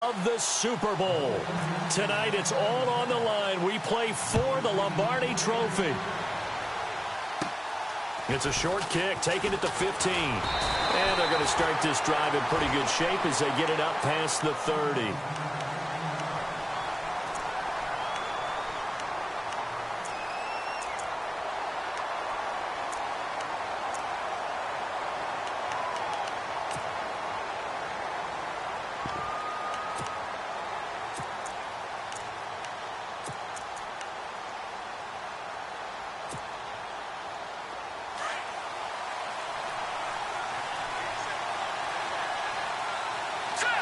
Of the Super Bowl. Tonight, it's all on the line. We play for the Lombardi Trophy. It's a short kick, taking it to 15. And they're going to start this drive in pretty good shape as they get it up past the 30.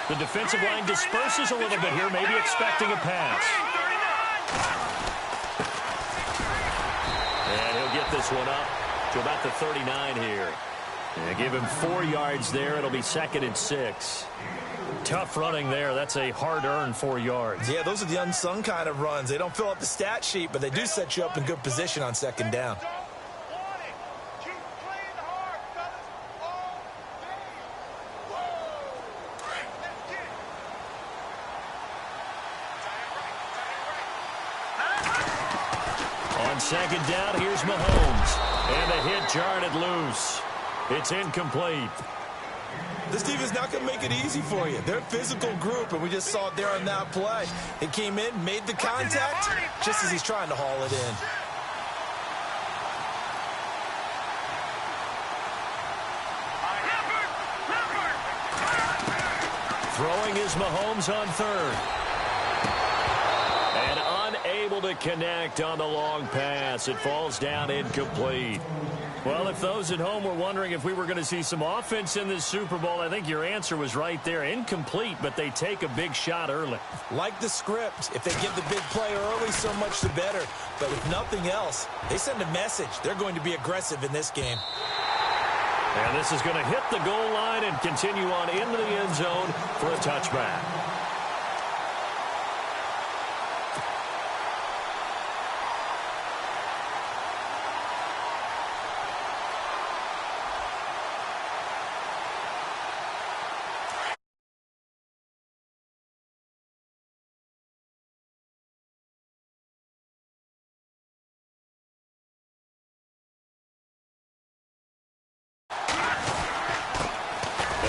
The defensive line disperses a little bit here, maybe expecting a pass. And he'll get this one up to about the 39 here. And give him 4 yards there. It'll be 2nd and 6. Tough running there. That's a hard-earned 4 yards. Yeah, those are the unsung kind of runs. They don't fill up the stat sheet, but they do set you up in good position on 2nd down. On 2nd down, here's Mahomes. And the hit jarred loose. It's incomplete. This team is not going to make it easy for you. They're a physical group, and we just saw it there on that play. It came in, made the contact, just as he's trying to haul it in. Throwing is Mahomes on 3rd. Able to connect on the long pass. It falls down incomplete. Well, if those at home were wondering if we were going to see some offense in this Super Bowl, I think your answer was right there. Incomplete, but they take a big shot early. Like the script. If they give the big play early, so much the better. But if nothing else, they send a message. They're going to be aggressive in this game. And this is going to hit the goal line and continue on into the end zone for a touchback.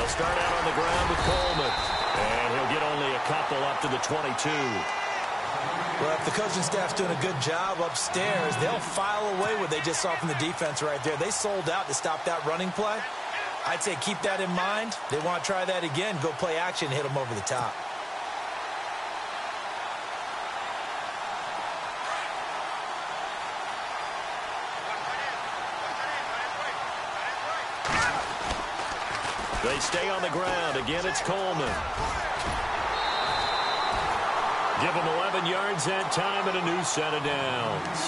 Start out on the ground with Coleman. And he'll get only a couple up to the 22. Well, if the coaching staff's doing a good job upstairs, they'll file away what they just saw from the defense right there. They sold out to stop that running play. I'd say keep that in mind. They want to try that again, go play action, hit them over the top. They stay on the ground. Again, it's Coleman. Give them 11 yards that time and a new set of downs.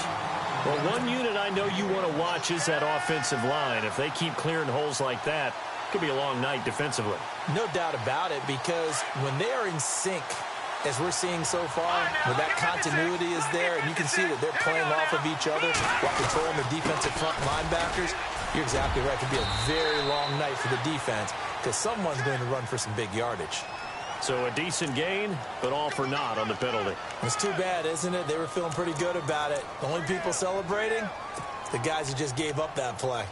Well, one unit I know you want to watch is that offensive line. If they keep clearing holes like that, it could be a long night defensively. No doubt about it, because when they are in sync, as we're seeing so far, where that continuity is there, and you can see that they're playing off of each other while controlling the defensive front linebackers, you're exactly right. It could be a very long night for the defense because someone's going to run for some big yardage. So a decent gain, but all for naught on the penalty. It's too bad, isn't it? They were feeling pretty good about it. The only people celebrating, the guys who just gave up that play.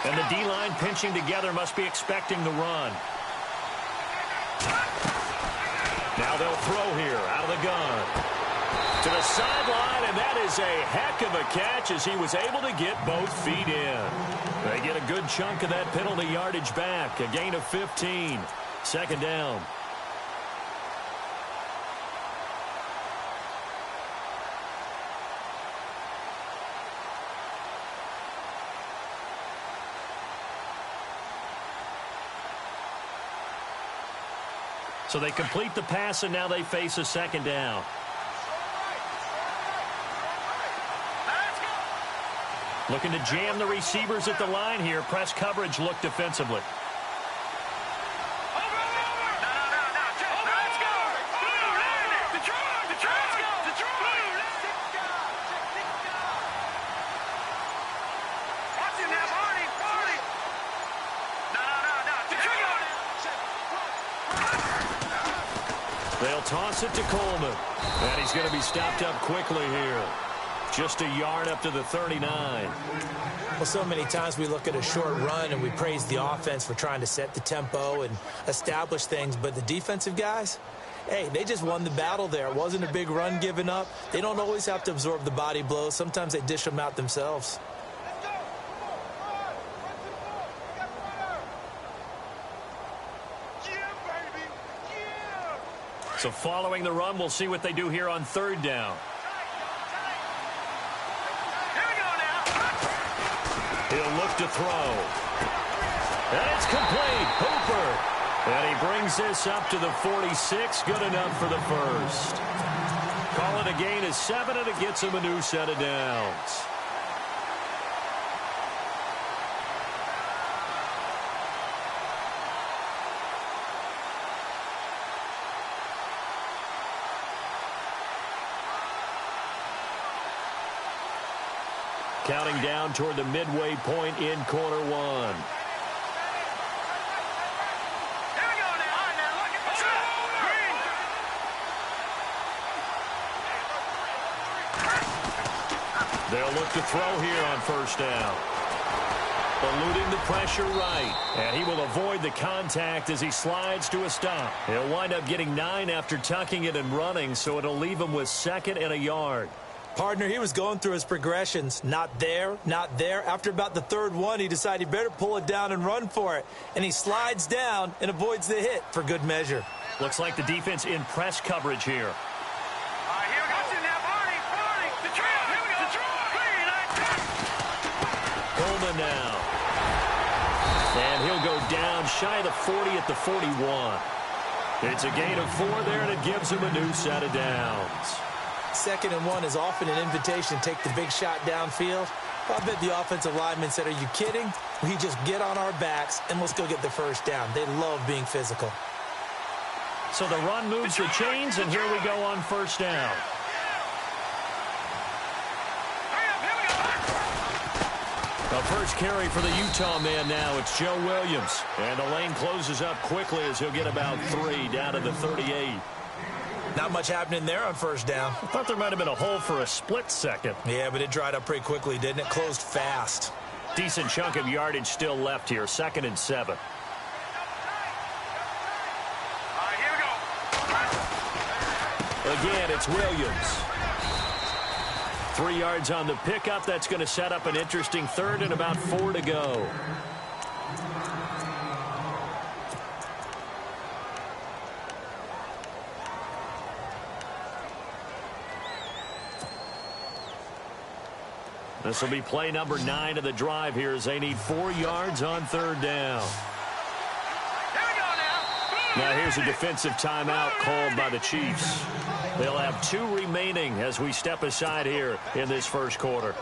And the D-line pinching together must be expecting the run. Now they'll throw here out of the gun. To the sideline, and that is a heck of a catch as he was able to get both feet in. They get a good chunk of that penalty yardage back. A gain of 15. 2nd down. So they complete the pass, and now they face a 2nd down. Looking to jam the receivers at the line here. Press coverage look defensively. They'll toss it to Coleman. And he's going to be stopped up quickly here. Just a yard up to the 39. Well, so many times we look at a short run and we praise the offense for trying to set the tempo and establish things. But the defensive guys, hey, they just won the battle there. It wasn't a big run given up. They don't always have to absorb the body blows. Sometimes they dish them out themselves. So following the run, we'll see what they do here on third down. He'll look to throw. And it's complete. Hooper. And he brings this up to the 46. Good enough for the first. Call it a gain of 7, and it gets him a new set of downs. Counting down toward the midway point in quarter one. They'll look to throw here on first down. Eluding the pressure right. And he will avoid the contact as he slides to a stop. He'll wind up getting 9 after tucking it and running, so it'll leave him with 2nd and a yard. Partner, he was going through his progressions. Not there, not there. After about the 3rd one, he decided he better pull it down and run for it. And he slides down and avoids the hit for good measure. Looks like the defense in press coverage here. Coleman now. And he'll go down shy of the 40 at the 41. It's a gain of 4 there, and it gives him a new set of downs. 2nd and 1 is often an invitation to take the big shot downfield. I bet the offensive lineman said, are you kidding? We just get on our backs and let's go get the first down. They love being physical. So the run moves the chains, and here we go on first down. The first carry for the Utah man now. It's Joe Williams. And the lane closes up quickly as he'll get about 3 down to the 38. Not much happening there on first down. I thought there might have been a hole for a split second. Yeah, but it dried up pretty quickly, didn't it? Closed fast. Decent chunk of yardage still left here. 2nd and 7. Again, it's Williams. 3 yards on the pickup. That's going to set up an interesting 3rd and about 4 to go. This will be play number 9 of the drive here as they need 4 yards on 3rd down. Now here's a defensive timeout called by the Chiefs. They'll have 2 remaining as we step aside here in this first quarter.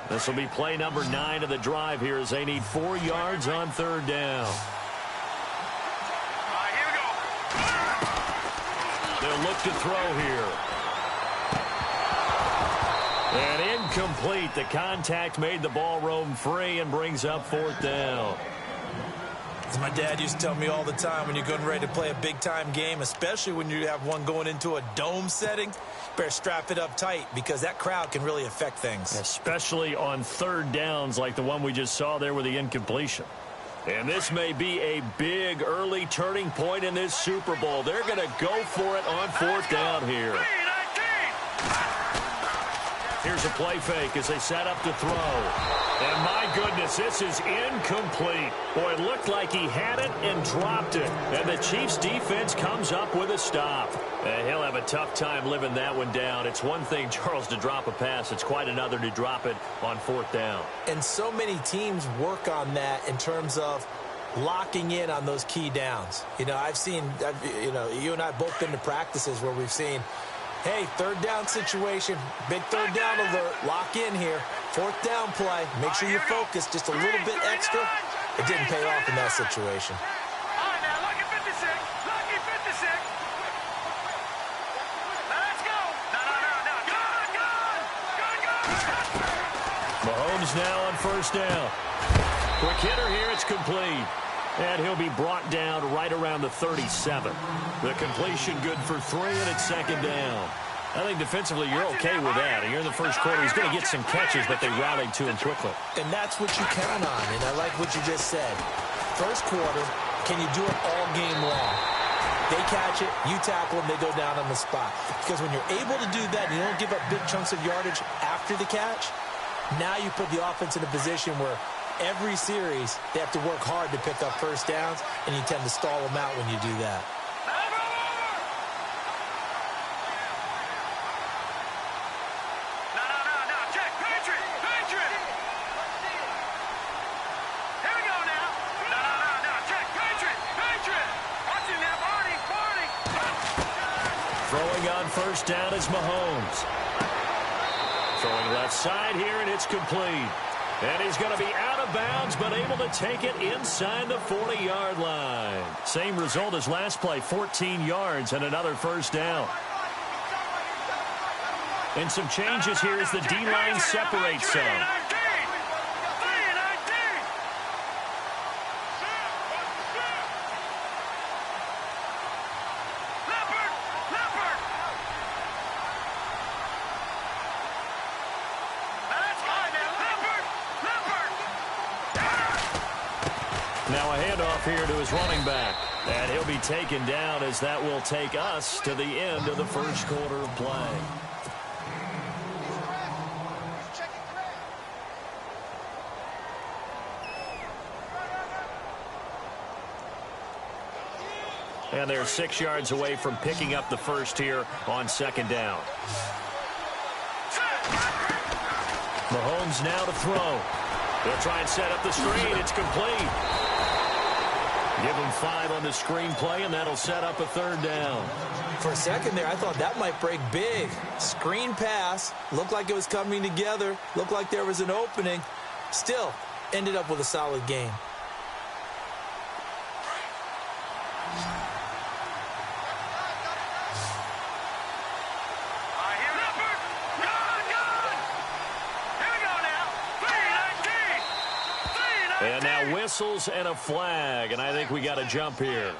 This will be play number 9 of the drive here as they need 4 yards on 3rd down. They'll look to throw here. And incomplete. The contact made the ball roam free and brings up 4th down. As my dad used to tell me all the time, when you're getting ready to play a big-time game, especially when you have one going into a dome setting, better strap it up tight because that crowd can really affect things. Especially on 3rd downs like the one we just saw there with the incompletion. And this may be a big early turning point in this Super Bowl. They're going to go for it on 4th down here. Here's a play fake as they set up to throw. And my goodness, this is incomplete. Boy, it looked like he had it and dropped it. And the Chiefs defense comes up with a stop. And he'll have a tough time living that one down. It's one thing, Charles, to drop a pass. It's quite another to drop it on 4th down. And so many teams work on that in terms of locking in on those key downs. You know, you and I both been to practices where we've seen, hey, third down situation, big third down alert, lock in here. Fourth down play, make sure you focus just a little bit extra. It didn't pay off in that situation. All right, now, lucky 56. Lucky 56. Now, let's go. No. Good. Mahomes now on first down. Quick hitter here, it's complete. And he'll be brought down right around the 37. The completion good for 3, and it's second down. I think defensively you're okay with that. You're in the first quarter. He's going to get some catches, but they rallied to him quickly. And that's what you count on, and I like what you just said. First quarter, can you do it all game long? They catch it, you tackle them, they go down on the spot. Because when you're able to do that and you don't give up big chunks of yardage after the catch, now you put the offense in a position where every series they have to work hard to pick up first downs, and you tend to stall them out when you do that. First down is Mahomes. Throwing left side here, and it's complete. And he's going to be out of bounds, but able to take it inside the 40-yard line. Same result as last play, 14 yards and another first down. And some changes here as the D-line separates some. Now a handoff here to his running back. And he'll be taken down as that will take us to the end of the first quarter of play. And they're 6 yards away from picking up the first here on second down. Mahomes now to throw. They'll try and set up the screen. It's complete. Give him 5 on the screen play, and that'll set up a third down. For a second there, I thought that might break big. Screen pass. Looked like it was coming together. Looked like there was an opening. Still, ended up with a solid game. And now whistles and a flag, and I think we got a jump here.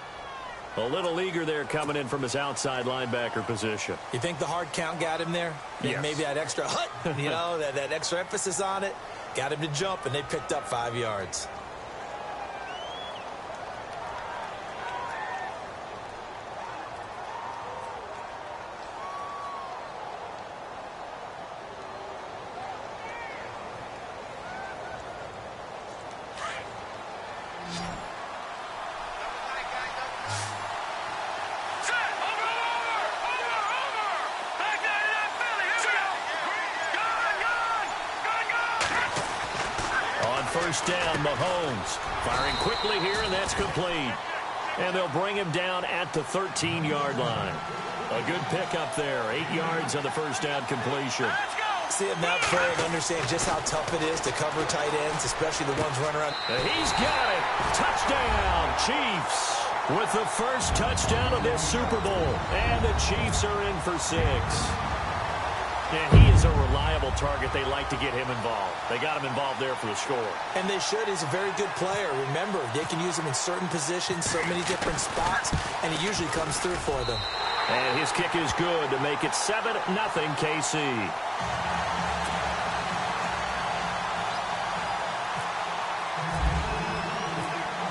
A little eager there coming in from his outside linebacker position. You think the hard count got him there? Yes. Maybe that extra that extra emphasis on it got him to jump, and they picked up 5 yards. First down, Mahomes. Firing quickly here, and that's complete. And they'll bring him down at the 13-yard line. A good pickup there. 8 yards on the first down completion. See him now play and understand just how tough it is to cover tight ends, especially the ones running around. He's got it. Touchdown, Chiefs. With the first touchdown of this Super Bowl. And the Chiefs are in for 6. And he is a reliable target. They like to get him involved. They got him involved there for the score. And they should. He's a very good player. Remember, they can use him in certain positions, so many different spots, and he usually comes through for them. And his kick is good to make it 7-0 KC.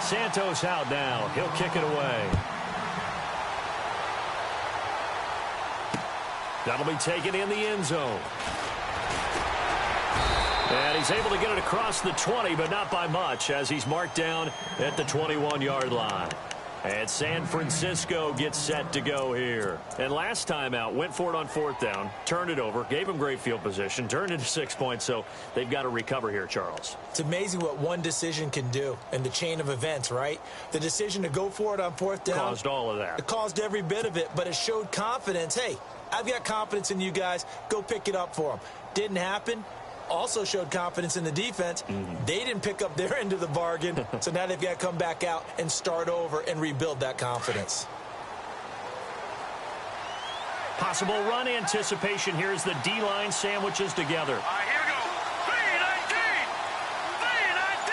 Santos out now. He'll kick it away. That'll be taken in the end zone. And he's able to get it across the 20, but not by much, as he's marked down at the 21-yard line. And San Francisco gets set to go here. And last time out, went for it on 4th down, turned it over, gave them great field position, turned into 6 points, so they've got to recover here, Charles. It's amazing what one decision can do in the chain of events, right? The decision to go for it on 4th down. Caused all of that. It caused every bit of it, but it showed confidence. Hey, I've got confidence in you guys. Go pick it up for them. Didn't happen. Also showed confidence in the defense. They didn't pick up their end of the bargain, so now they've got to come back out and start over and rebuild that confidence. Possible run anticipation here as the D-line sandwiches together. All right, here we go. 3-19. 3-19.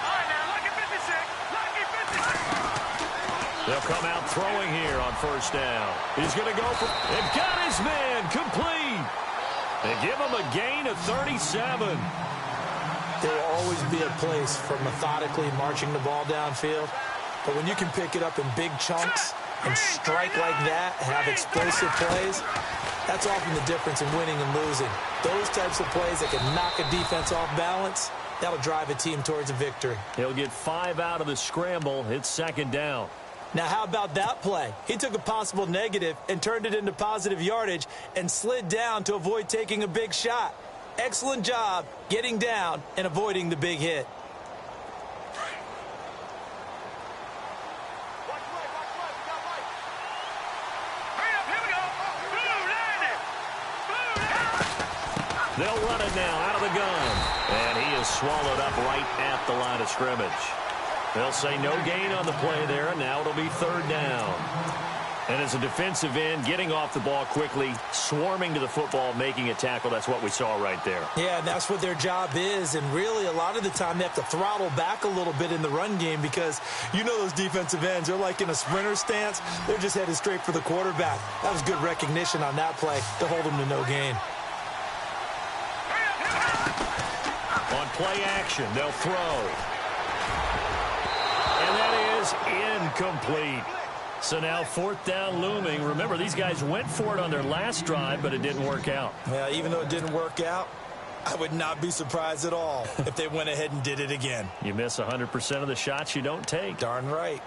All right, now, lucky 56. Lucky 56. They'll come out throwing here on 1st down. He's going to go for it. And got his man complete. They give him a gain of 37. There will always be a place for methodically marching the ball downfield. But when you can pick it up in big chunks and strike like that, have explosive plays, that's often the difference in winning and losing. Those types of plays that can knock a defense off balance, that'll drive a team towards a victory. He'll get 5 out of the scramble. It's 2nd down. Now, how about that play? He took a possible negative and turned it into positive yardage and slid down to avoid taking a big shot. Excellent job getting down and avoiding the big hit. Hurry up, here we go. Blue, landed. Blue, They'll run it now out of the gun. And he is swallowed up right at the line of scrimmage. They'll say no gain on the play there, and now it'll be 3rd down. And as a defensive end, getting off the ball quickly, swarming to the football, making a tackle, that's what we saw right there. Yeah, and that's what their job is. And really, a lot of the time, they have to throttle back a little bit in the run game because you know those defensive ends, they're like in a sprinter stance. They're just headed straight for the quarterback. That was good recognition on that play to hold them to no gain. On play action, they'll throw. And that is incomplete. So now 4th down looming. Remember, these guys went for it on their last drive, but it didn't work out. Yeah, even though it didn't work out, I would not be surprised at all if they went ahead and did it again. You miss 100% of the shots you don't take. Darn right.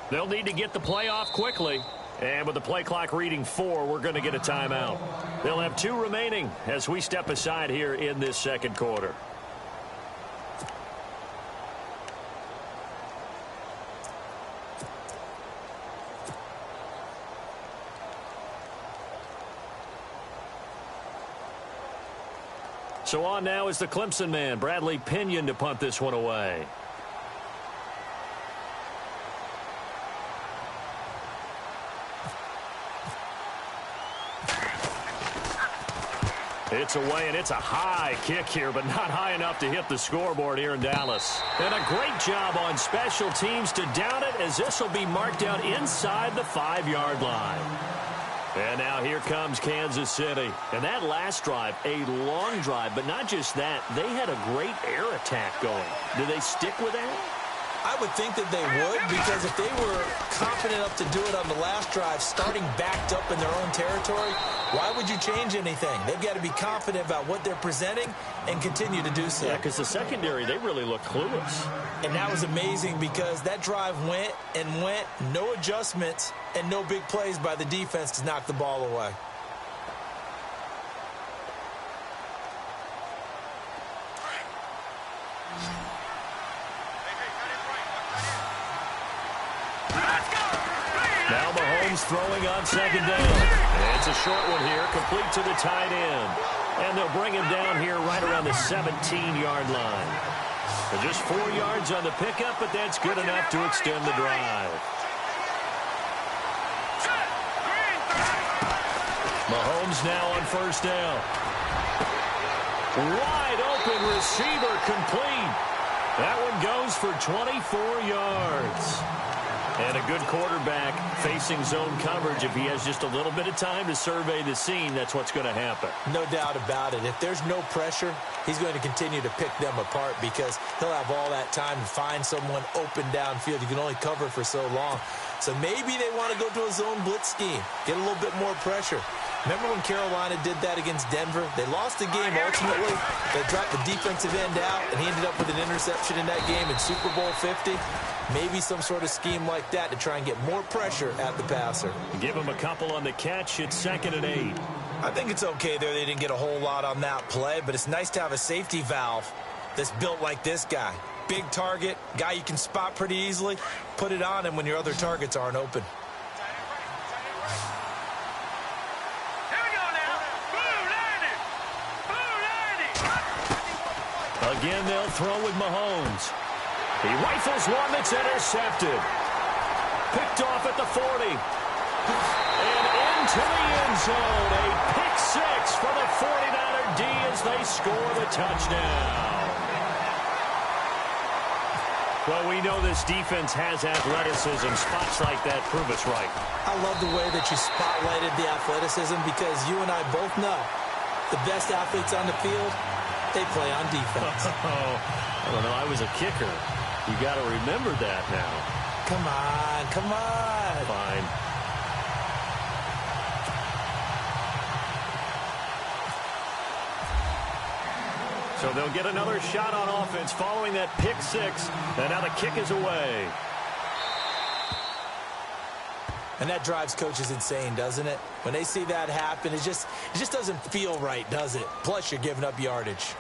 They'll need to get the play off quickly. And with the play clock reading 4, we're going to get a timeout. They'll have 2 remaining as we step aside here in this 2nd quarter. So on now is the Clemson man, Bradley Pinion, to punt this one away. It's away, and it's a high kick here, but not high enough to hit the scoreboard here in Dallas. And a great job on special teams to down it, as this will be marked out inside the 5-yard line. And now here comes Kansas City. And that last drive, a long drive, but not just that. They had a great air attack going. Do they stick with that? I would think that they would, because if they were confident enough to do it on the last drive, starting backed up in their own territory, why would you change anything? They've got to be confident about what they're presenting and continue to do so. Yeah, because the secondary, they really look clueless. And that was amazing because that drive went and went, no adjustments and no big plays by the defense to knock the ball away. Now Mahomes throwing on 2nd down. It's a short one here, complete to the tight end. And they'll bring him down here right around the 17-yard line. Just 4 yards on the pickup, but that's good enough to extend the drive. Mahomes now on 1st down. Wide open receiver complete. That one goes for 24 yards. And a good quarterback facing zone coverage. If he has just a little bit of time to survey the scene, that's what's going to happen. No doubt about it. If there's no pressure, he's going to continue to pick them apart because he'll have all that time to find someone open downfield. You can only cover for so long. So maybe they want to go to a zone blitz scheme, get a little bit more pressure. Remember when Carolina did that against Denver? They lost the game ultimately. They dropped the defensive end out, and he ended up with an interception in that game in Super Bowl 50. Maybe some sort of scheme like that to try and get more pressure at the passer. Give him a couple on the catch. It's 2nd and 8. I think it's okay there. They didn't get a whole lot on that play, but it's nice to have a safety valve that's built like this guy. Big target, guy you can spot pretty easily. Put it on him when your other targets aren't open. Here we go now. Blue 90. Again, they'll throw with Mahomes. He rifles one that's intercepted. Picked off at the 40. And into the end zone. A pick 6 for the 49er D as they score the touchdown. Well, we know this defense has athleticism. Spots like that prove us right. I love the way that you spotlighted the athleticism because you and I both know the best athletes on the field, they play on defense. I don't know. I was a kicker. You got to remember that now. Come on, come on. Fine. So they'll get another shot on offense following that pick 6. And now the kick is away. And that drives coaches insane, doesn't it? When they see that happen, it just doesn't feel right, does it? Plus, you're giving up yardage.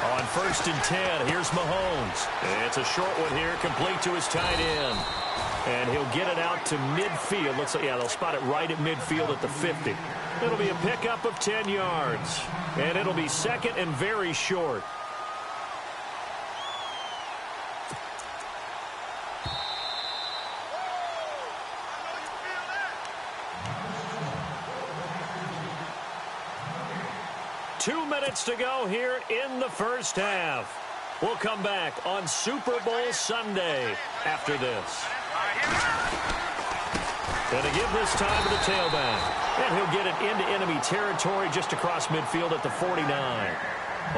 On 1st and 10, here's Mahomes. It's a short one here, complete to his tight end. And he'll get it out to midfield. Looks like, yeah, they'll spot it right at midfield at the 50. It'll be a pickup of 10 yards. And it'll be 2nd and very short. Two minutes to go here in the first half. We'll come back on Super Bowl Sunday after this. And to give this time to the tailback. And he'll get it into enemy territory just across midfield at the 49.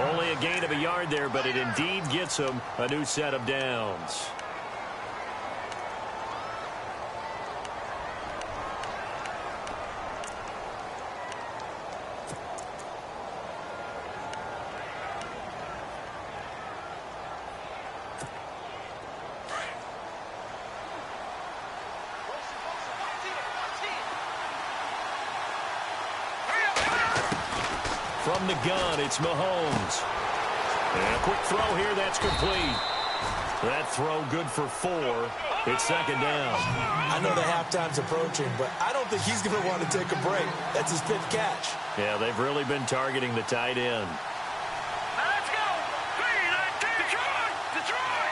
Only a gain of a yard there, but it indeed gets him a new set of downs. From the gun, it's Mahomes. And a quick throw here, that's complete. That throw good for 4. It's 2nd down. I know the halftime's approaching, but I don't think he's going to want to take a break. That's his 5th catch. Yeah, they've really been targeting the tight end. Let's go. 3-19. Detroit. Detroit.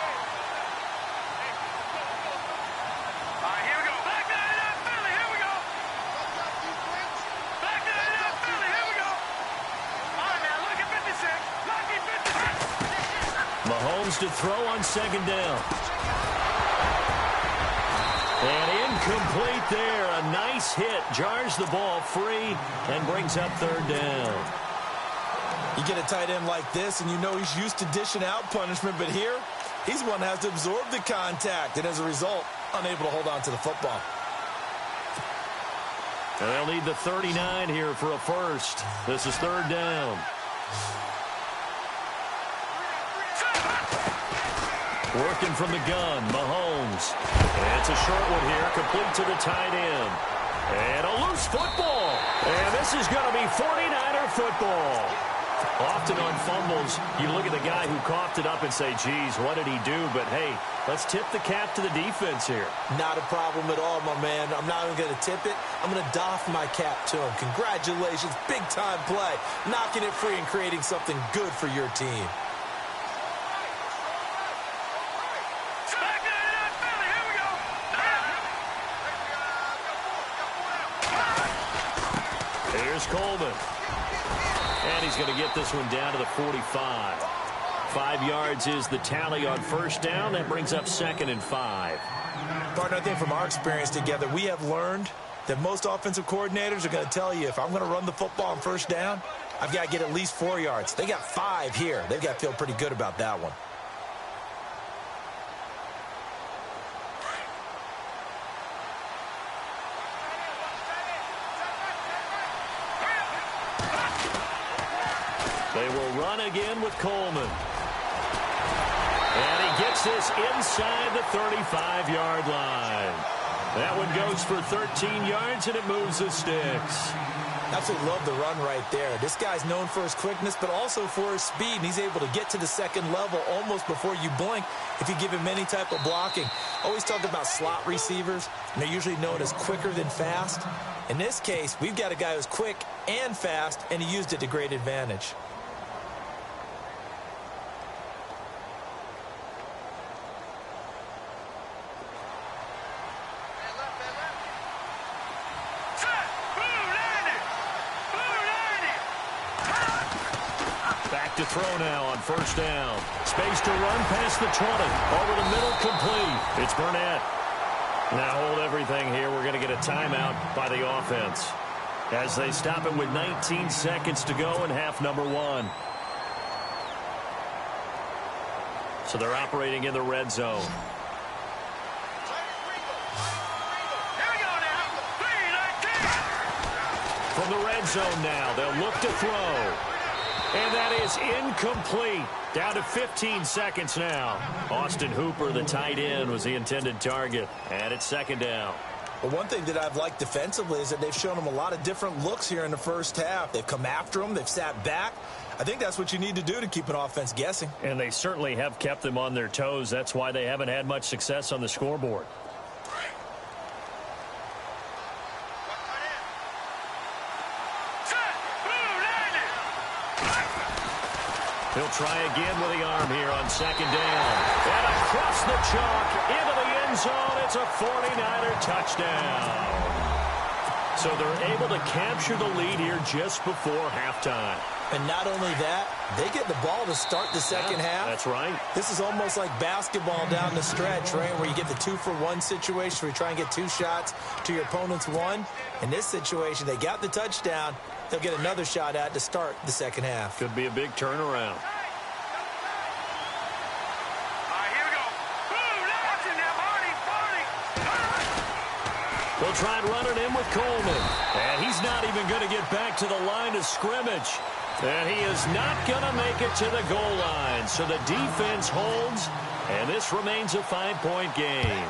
All right, here we go. Back to that Philly. Here we go. Back to that Philly. Here we go. All right, now look at 56. Lucky 56. Mahomes to throw on 2nd down. And incomplete there. A nice hit. Jars the ball free and brings up 3rd down. You get a tight end like this, and you know he's used to dishing out punishment, but here, he's one that has to absorb the contact, and as a result, unable to hold on to the football. And they'll need the 39 here for a first. This is 3rd down. Working from the gun, Mahomes. And it's a short one here, complete to the tight end. And a loose football. And this is going to be 49er football. Often on fumbles, you look at the guy who coughed it up and say, geez, what did he do? But, hey, let's tip the cap to the defense here. Not a problem at all, my man. I'm not even going to tip it. I'm going to doff my cap to him. Congratulations, big-time play. Knocking it free and creating something good for your team. Here's Coleman. And he's going to get this one down to the 45. 5 yards is the tally on first down. That brings up 2nd and 5. Partner, I think from our experience together, we have learned that most offensive coordinators are going to tell you, if I'm going to run the football on first down, I've got to get at least 4 yards. They got 5 here. They've got to feel pretty good about that one. They will run again with Coleman. And he gets this inside the 35-yard line. That one goes for 13 yards, and it moves the sticks. Absolutely love the run right there. This guy's known for his quickness, but also for his speed, and he's able to get to the second level almost before you blink if you give him any type of blocking. Always talk about slot receivers, and they're usually known as quicker than fast. In this case, we've got a guy who's quick and fast, and he used it to great advantage. To throw now on first down. Space to run past the 20. Over the middle, complete. It's Burnett. Now hold everything here. We're going to get a timeout by the offense as they stop it with 19 seconds to go in half number 1. So they're operating in the red zone. From the red zone now, they'll look to throw. And that is incomplete. Down to 15 seconds now. Austin Hooper, the tight end, was the intended target. And it's 2nd down. Well, one thing that I've liked defensively is that they've shown him a lot of different looks here in the first half. They've come after him. They've sat back. I think that's what you need to do to keep an offense guessing. And they certainly have kept them on their toes. That's why they haven't had much success on the scoreboard. He'll try again with the arm here on 2nd down. And across the chalk into the end zone. It's a 49er touchdown. So they're able to capture the lead here just before halftime. And not only that, they get the ball to start the second half. That's right. This is almost like basketball down the stretch, right, where you get the 2-for-1 situation where you try and get 2 shots to your opponent's 1. In this situation, they got the touchdown. They'll get another shot at to start the second half. Could be a big turnaround. They'll try and run it in with Coleman. And he's not even going to get back to the line of scrimmage. And he is not going to make it to the goal line. So the defense holds, and this remains a 5-point game.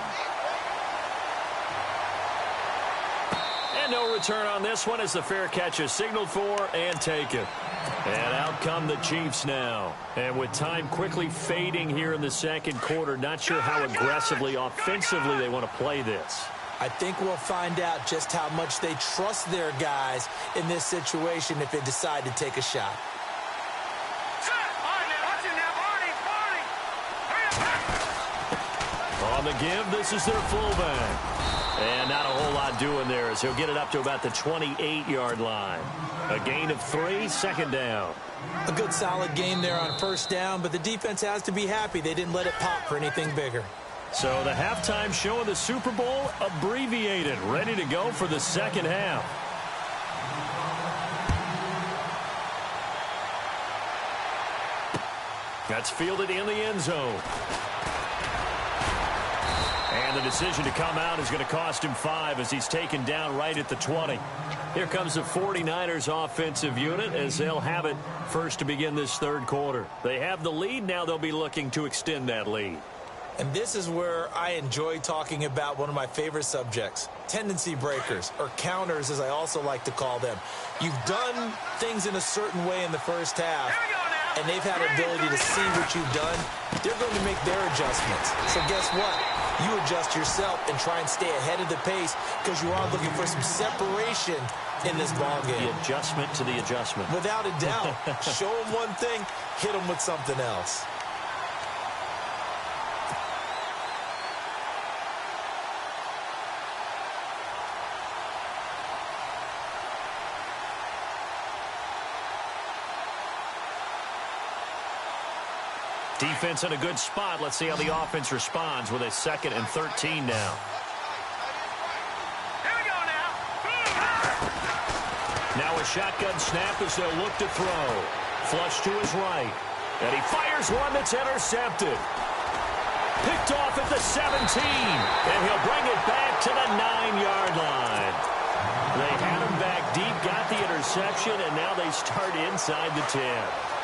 And no return on this one as the fair catch is signaled for and taken. And out come the Chiefs now. And with time quickly fading here in the second quarter, not sure how aggressively, offensively they want to play this. I think we'll find out just how much they trust their guys in this situation if they decide to take a shot. On the give, this is their fullback. And not a whole lot doing there as he'll get it up to about the 28-yard line. A gain of 3, 2nd down. A good solid game there on first down, but the defense has to be happy they didn't let it pop for anything bigger. So the halftime show of the Super Bowl abbreviated, ready to go for the second half. That's fielded in the end zone. And the decision to come out is going to cost him 5 as he's taken down right at the 20. Here comes the 49ers offensive unit as they'll have it first to begin this third quarter. They have the lead. Now they'll be looking to extend that lead. And this is where I enjoy talking about one of my favorite subjects, tendency breakers, or counters as I also like to call them. You've done things in a certain way in the first half, and they've had an ability to see what you've done. They're going to make their adjustments. So guess what? You adjust yourself and try and stay ahead of the pace because you are looking for some separation in this ballgame. The adjustment to the adjustment. Without a doubt. Show them one thing, hit them with something else. Defense in a good spot. Let's see how the offense responds with a 2nd and 13 now. Here we go now. Now a shotgun snap as they'll look to throw. Flush to his right. And he fires one that's intercepted. Picked off at the 17. And he'll bring it back to the 9-yard line. They had him back deep, got the interception, and now they start inside the 10.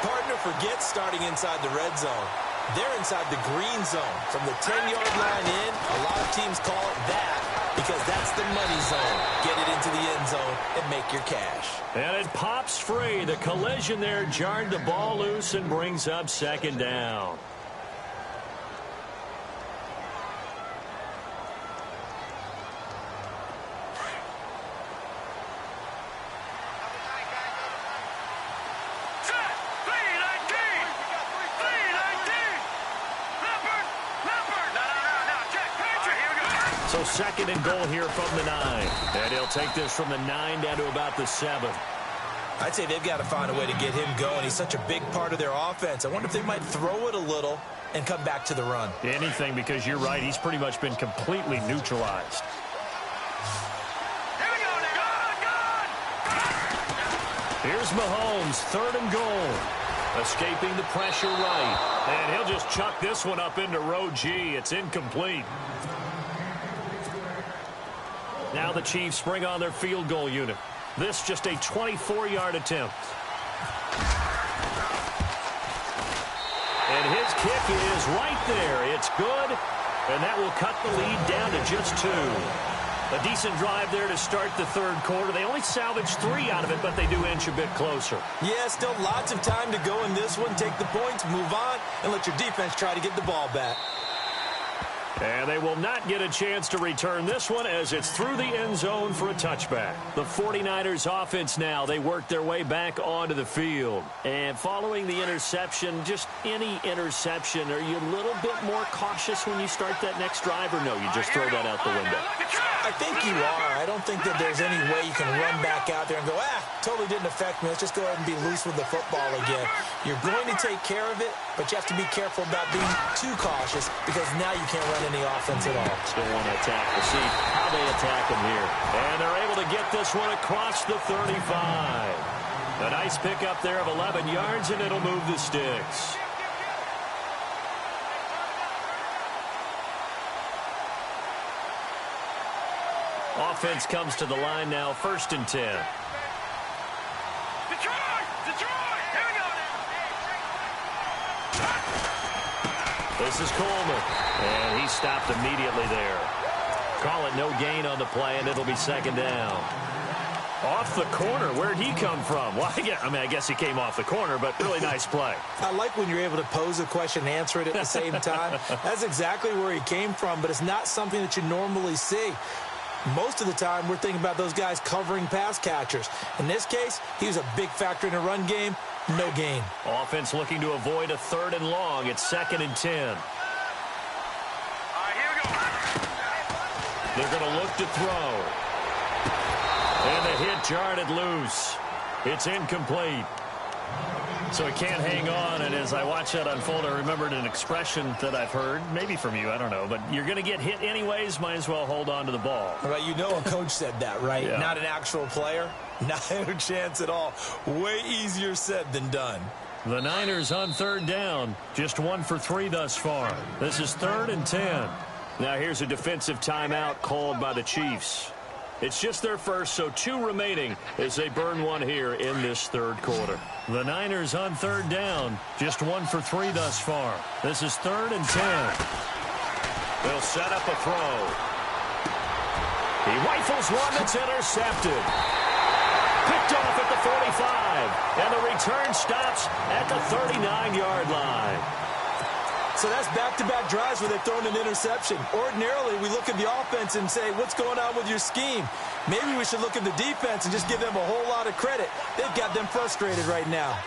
Partner forgets starting inside the red zone. They're inside the green zone. From the 10-yard line in, a lot of teams call it that because that's the money zone. Get it into the end zone and make your cash. And it pops free. The collision there jarred the ball loose and brings up 2nd down. So 2nd and goal here from the 9. And he'll take this from the 9 down to about the 7. I'd say they've got to find a way to get him going. He's such a big part of their offense. I wonder if they might throw it a little and come back to the run. Anything, because you're right. He's pretty much been completely neutralized. Here we go now. Here's Mahomes, 3rd and goal. Escaping the pressure right. And he'll just chuck this one up into row G. It's incomplete. Now the Chiefs bring on their field goal unit. This just a 24-yard attempt. And his kick is right there. It's good, and that will cut the lead down to just 2. A decent drive there to start the 3rd quarter. They only salvaged 3 out of it, but they do inch a bit closer. Yeah, still lots of time to go in this one. Take the points, move on, and let your defense try to get the ball back. And they will not get a chance to return this one as it's through the end zone for a touchback. The 49ers offense now, they work their way back onto the field. And following the interception, just any interception, are you a little bit more cautious when you start that next drive, or no, you just throw that out the window? I think you are. I don't think that there's any way you can run back out there and go, totally didn't affect me. Let's just go ahead and be loose with the football again. You're going to take care of it, but you have to be careful about being too cautious because now you can't run any offense at all. Still want to attack. We'll see how they attack him here. And they're able to get this one across the 35. A nice pickup there of 11 yards, and it'll move the sticks. Offense comes to the line now, 1st and 10. Detroit! Here we go now. This is Coleman, and he stopped immediately there. Call it no gain on the play, and it'll be 2nd down. Off the corner, where'd he come from? Well, I guess he came off the corner, but really nice play. I like when you're able to pose a question and answer it at the same time. That's exactly where he came from, but it's not something that you normally see. Most of the time, we're thinking about those guys covering pass catchers. In this case, he was a big factor in the run game. No gain. Offense looking to avoid a 3rd and long. It's 2nd and 10. All right, here we go. They're going to look to throw. And the hit jarred it loose. It's incomplete. So he can't hang on, and as I watch that unfold, I remembered an expression that I've heard, maybe from you, I don't know, but you're going to get hit anyways, might as well hold on to the ball. Right, you know a coach said that, right? Yeah. Not an actual player. Not a chance at all. Way easier said than done. The Niners on 3rd down, just 1 for 3 thus far. This is 3rd and 10. Now here's a defensive timeout called by the Chiefs. It's just their first, so 2 remaining as they burn one here in this 3rd quarter. The Niners on 3rd down, just 1 for 3 thus far. This is 3rd and 10. They'll set up a throw. He rifles one that's intercepted. Picked off at the 45, and the return stops at the 39-yard line. So that's back-to-back drives where they've thrown an interception. Ordinarily, we look at the offense and say, what's going on with your scheme? Maybe we should look at the defense and just give them a whole lot of credit. They've got them frustrated right now.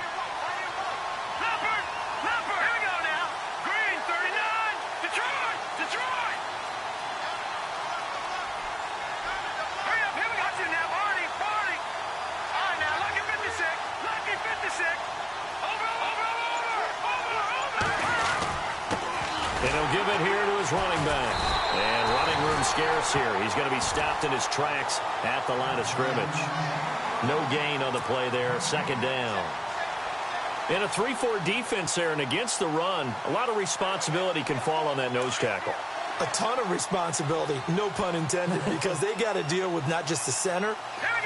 Leopard! Here we go now. Green, 39. Detroit! Hurry up, here we go. Watch it now, Barney. All right, now, lucky 56. Over. his running back. And running room scarce here. He's going to be stopped in his tracks at the line of scrimmage. No gain on the play there. Second down. In a 3-4 defense there and against the run, a lot of responsibility can fall on that nose tackle. A ton of responsibility, no pun intended, because they got to deal with not just the center,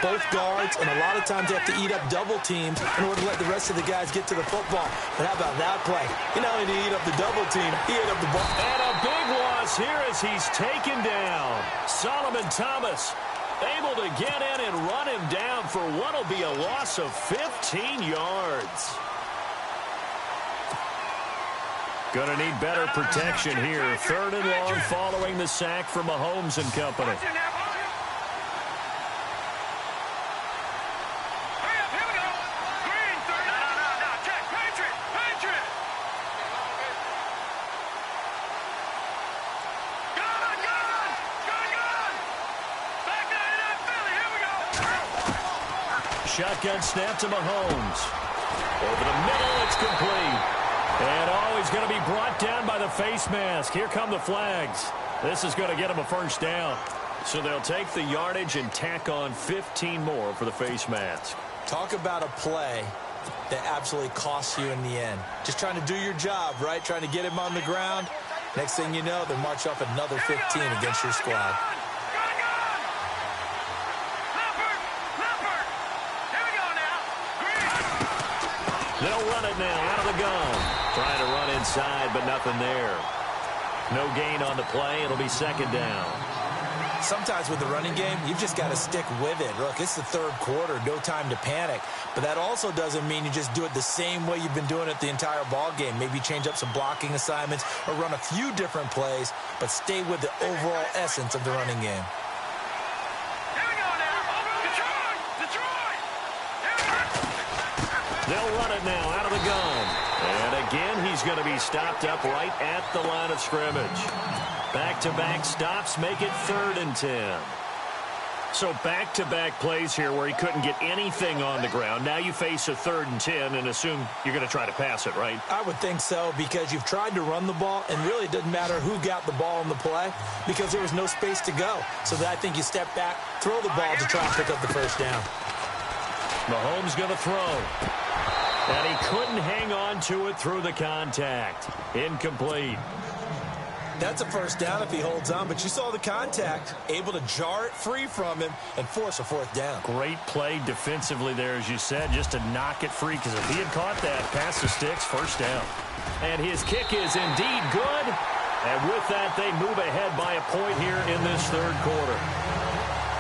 both guards, and a lot of times they have to eat up double teams in order to let the rest of the guys get to the football. But how about that play? He not only did he eat up the double team, he ate up the ball. And a big loss here as he's taken down. Solomon Thomas able to get in and run him down for what will be a loss of 15 yards. Going to need better protection here. Third and long following the sack from Mahomes and company. Shotgun snap to Mahomes. Over the middle, it's complete. And he's going to be brought down by the face mask. Here come the flags. This is going to get him a first down. So they'll take the yardage and tack on 15 more for the face mask. Talk about a play that absolutely costs you in the end. Just trying to do your job, right? Trying to get him on the ground. Next thing you know, they march off another 15 against your squad. They'll run it now out of the gun. Trying to run inside, but nothing there. No gain on the play. It'll be second down. Sometimes with the running game, you've just got to stick with it. Look, it's the third quarter, no time to panic. But that also doesn't mean you just do it the same way you've been doing it the entire ball game. Maybe change up some blocking assignments or run a few different plays, but stay with the overall essence of the running game. They'll run it now out of the gun. And again, he's going to be stopped up right at the line of scrimmage. Back-to-back stops make it 3rd and 10. So back-to-back plays here where he couldn't get anything on the ground. Now you face a 3rd and 10 and assume you're going to try to pass it, right? I would think so, because you've tried to run the ball, and really it doesn't matter who got the ball on the play because there was no space to go. So I think you step back, throw the ball to try and pick up the first down. Mahomes going to throw. And he couldn't hang on to it through the contact. Incomplete. That's a first down if he holds on, but you saw the contact, able to jar it free from him and force a 4th down. Great play defensively there, as you said, just to knock it free, because if he had caught that, pass the sticks, first down. And his kick is indeed good. And with that, they move ahead by a point here in this third quarter.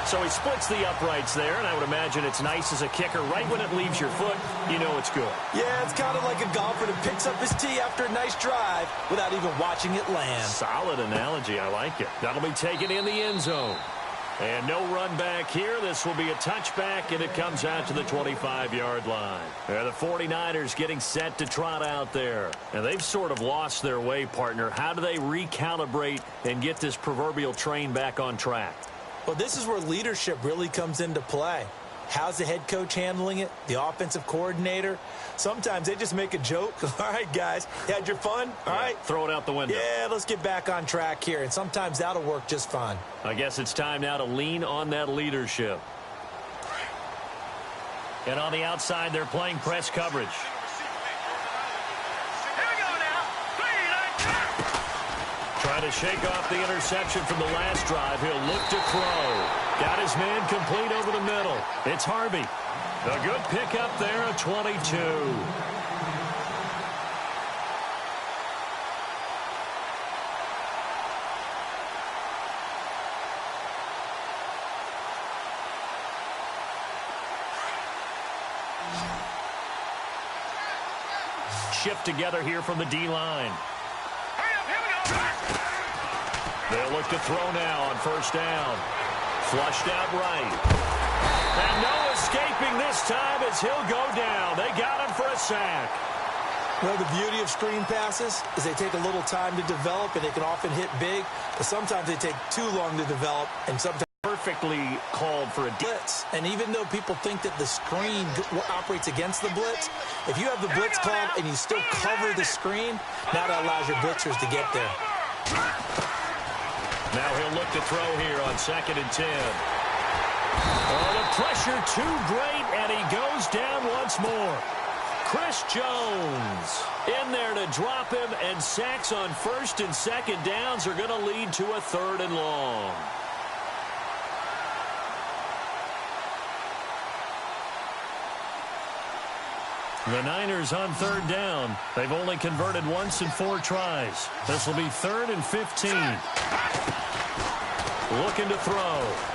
So he splits the uprights there, and I would imagine it's nice as a kicker. Right when it leaves your foot, you know it's good. Yeah, it's kind of like a golfer that picks up his tee after a nice drive without even watching it land. Solid analogy. I like it. That'll be taken in the end zone. And no run back here. This will be a touchback, and it comes out to the 25-yard line. The 49ers getting set to trot out there. And they've sort of lost their way, partner. How do they recalibrate and get this proverbial train back on track? Well, this is where leadership really comes into play. How's the head coach handling it? The offensive coordinator? Sometimes they just make a joke. All right, guys, you had your fun? All right. Throw it out the window. Yeah, let's get back on track here. And sometimes that'll work just fine. I guess it's time now to lean on that leadership. And on the outside, they're playing press coverage. Trying to shake off the interception from the last drive. He'll look to throw. Got his man complete over the middle. It's Harvey. A good pickup there at 22. Shift together here from the D-line. They'll look to throw now on first down. Flushed out right. And no escaping this time as he'll go down. They got him for a sack. Well, the beauty of screen passes is they take a little time to develop, and they can often hit big, but sometimes they take too long to develop, and sometimes perfectly called for a blitz. And even though people think that the screen operates against the blitz, if you have the blitz called and you still cover the screen, now that allows your blitzers to get there. Now he'll look to throw here on 2nd and 10. Oh, the pressure too great, and he goes down once more. Chris Jones in there to drop him, and sacks on 1st and 2nd downs are going to lead to a 3rd and long. The Niners on 3rd down. They've only converted once in 4 tries. This will be 3rd and 15. Looking to throw.